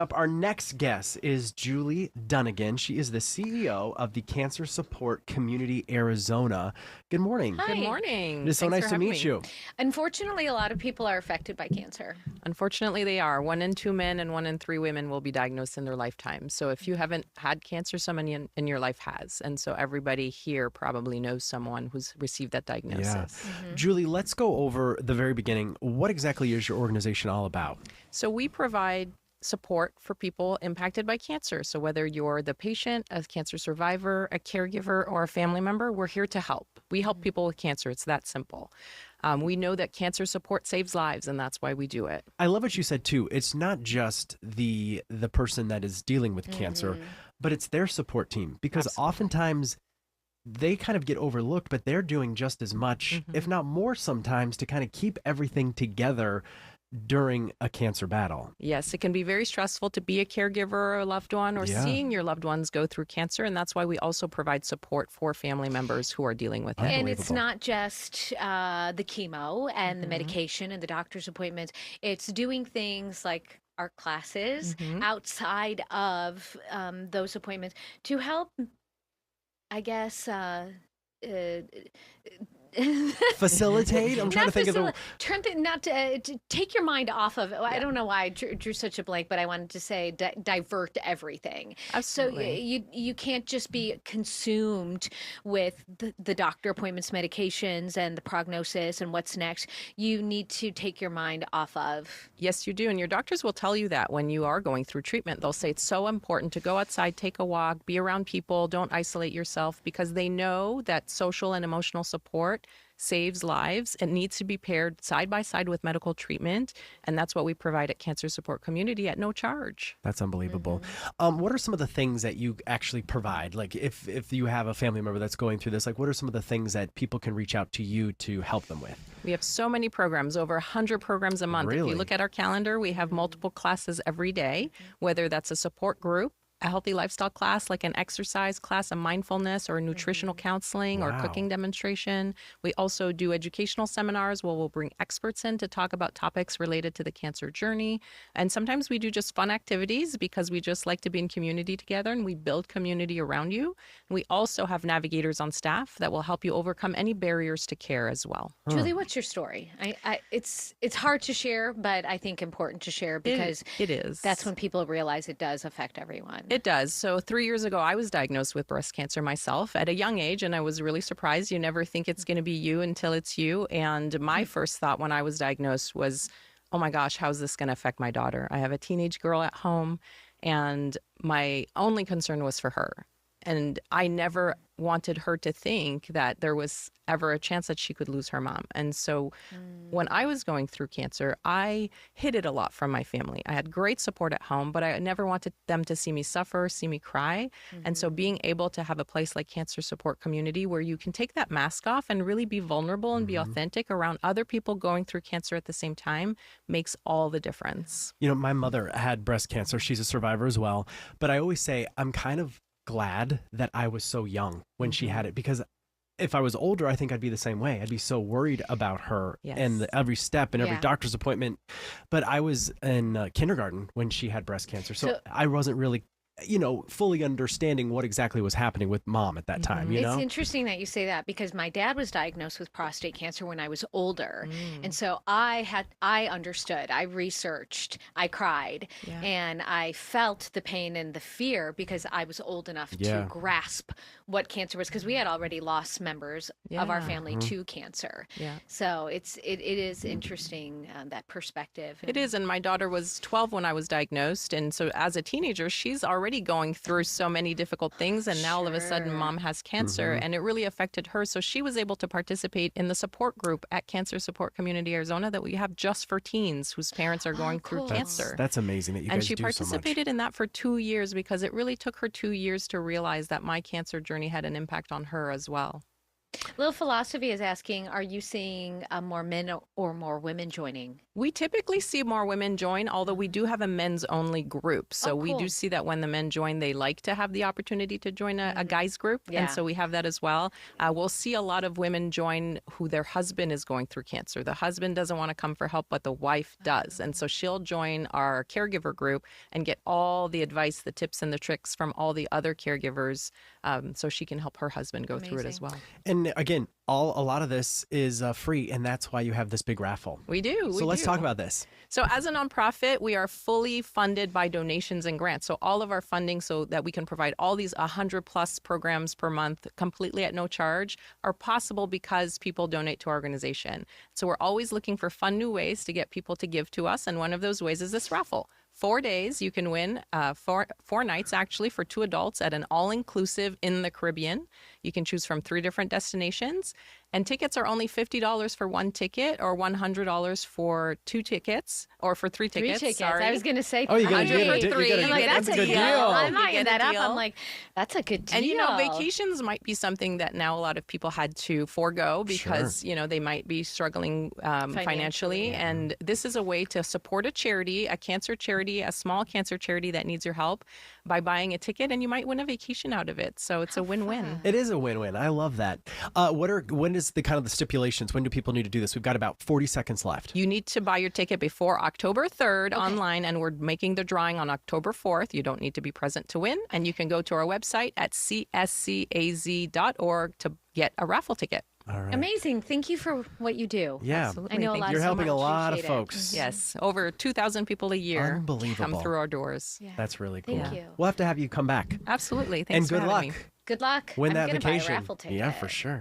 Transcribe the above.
Up, our next guest is Julie Dunnigan. She is the CEO of the Cancer Support Community Arizona. Good morning. Good Hi. morning. It is so Thanks nice for to having meet me. you. Unfortunately, a lot of people are affected by cancer. Unfortunately, they are. 1 in 2 men and 1 in 3 women will be diagnosed in their lifetime. So if you haven't had cancer, someone in your life has. And so everybody here probably knows someone who's received that Yeah. diagnosis. Julie, let's go over the very beginning. What exactly is your organization all about? So we provide support for people impacted by cancer. So whether you're the patient, a cancer survivor, a caregiver, or a family member, we're here to help. We help people with cancer. It's that simple. We know that cancer support saves lives, and that's why we do it. I love what you said too. It's not just the person that is dealing with cancer, but it's their support team, because Absolutely. oftentimes they kind of get overlooked, but they're doing just as much, if not more sometimes, to kind of keep everything together during a cancer battle. Yes, it can be very stressful to be a caregiver or a loved one or Yeah. seeing your loved ones go through cancer. And that's why we also provide support for family members who are dealing with it. And it's Unbelievable. not just the chemo and the medication and the doctor's appointments. It's doing things like our classes outside of those appointments to help, I guess, Facilitate? I'm trying to think of the... to take your mind off of. I don't know why I drew such a blank, but I wanted to say divert everything. Absolutely. So you can't just be consumed with the doctor appointments, medications, and the prognosis and what's next. You need to take your mind off of. Yes, you do. And your doctors will tell you that when you are going through treatment. They'll say it's so important to go outside, take a walk, be around people, don't isolate yourself, because they know that social and emotional support saves lives. It needs to be paired side by side with medical treatment. And that's what we provide at Cancer Support Community at no charge. That's unbelievable. What are some of the things that you actually provide? Like if you have a family member that's going through this, like what are some of the things that people can reach out to you to help them with? We have so many programs, over 100 programs a month. If Really? you look at our calendar, we have multiple classes every day, whether that's a support group, a healthy lifestyle class like an exercise class, a mindfulness or a nutritional counseling or Wow. cooking demonstration. We also do educational seminars where we'll bring experts in to talk about topics related to the cancer journey. And sometimes we do just fun activities because we just like to be in community together and we build community around you. We also have navigators on staff that will help you overcome any barriers to care as well. Julie, what's your story? It's hard to share, but I think important to share because It is. that's when people realize it does affect everyone. It does. So 3 years ago, I was diagnosed with breast cancer myself at a young age, and I was really surprised. You never think it's going to be you until it's you. And my first thought when I was diagnosed was, oh my gosh, how's this going to affect my daughter? I have a teenage girl at home, and my only concern was for her. And I never wanted her to think that there was ever a chance that she could lose her mom. And so when I was going through cancer, I hid it a lot from my family. I had great support at home, but I never wanted them to see me suffer, see me cry. And so being able to have a place like Cancer Support Community where you can take that mask off and really be vulnerable and be authentic around other people going through cancer at the same time makes all the difference. You know, my mother had breast cancer. She's a survivor as well. But I always say I'm kind of glad that I was so young when she had it, because if I was older, I think I'd be the same way. I'd be so worried about her Yes. and every step and every Yeah. doctor's appointment. But I was in kindergarten when she had breast cancer. So I wasn't really, fully understanding what exactly was happening with mom at that time, It's interesting that you say that because my dad was diagnosed with prostate cancer when I was older. And so I understood, I researched, I cried, Yeah. and I felt the pain and the fear because I was old enough Yeah. to grasp what cancer was, because we had already lost members of our Yeah. family to cancer. Yeah. So it is interesting, that perspective. It is. And my daughter was 12 when I was diagnosed. And so as a teenager, she's already going through so many difficult things. And now all of a sudden, Sure. mom has cancer and it really affected her. So she was able to participate in the support group at Cancer Support Community Arizona that we have just for teens whose parents are going through cool. cancer. That's amazing that you And guys she do so much. participated in that for 2 years because it really took her 2 years to realize that my cancer journey had an impact on her as well. Little Philosophy is asking, are you seeing more men or more women joining? We typically see more women join, although we do have a men's only group. So we do cool. see that when the men join, they like to have the opportunity to join a guys group. Yeah. And so we have that as well. We'll see a lot of women join who their husband is going through cancer. The husband doesn't want to come for help, but the wife does. And so she'll join our caregiver group and get all the advice, the tips, and the tricks from all the other caregivers, so she can help her husband go through it as well. And again, a lot of this is free, and that's why you have this big raffle. We do. So let's talk about this. So as a nonprofit, we are fully funded by donations and grants. So all of our funding, so that we can provide all these 100 plus programs per month completely at no charge, are possible because people donate to our organization. So we're always looking for fun new ways to get people to give to us. And one of those ways is this raffle. 4 days, you can win 4 nights actually for 2 adults at an all-inclusive in the Caribbean. You can choose from 3 different destinations. And tickets are only $50 for 1 ticket or $100 for 2 tickets or for 3 tickets. 3 tickets. Sorry. I was going to say Oh, you got 300 a for deal. 3. I'm like, That's a good deal. I'm You eyeing get a that up. deal. I'm like, that's a good deal. And, you know, vacations might be something that now a lot of people had to forego because, you know, they might be struggling financially. Yeah. And this is a way to support a charity, a cancer charity, a small cancer charity that needs your help by buying a ticket, and you might win a vacation out of it. So it's a win-win. It is a win-win. I love that. When is the kind of the stipulations? When do people need to do this? We've got about 40 seconds left. You need to buy your ticket before October 3rd online, and we're making the drawing on October 4th. You don't need to be present to win. And you can go to our website at cscaz.org to get a raffle ticket. All right. Amazing. Thank you for what you do. Yeah. Absolutely. I know a Thank lot you. You're so helping a much. lot of Appreciate it. folks. Yes, over 2,000 people a year Unbelievable. come through our doors. Yeah. That's really cool. Thank you. We'll have to have you come back. Absolutely. And Thanks good for luck. having me. Good luck. Win I'm that gonna buy a vacation. raffle ticket. Yeah, for sure.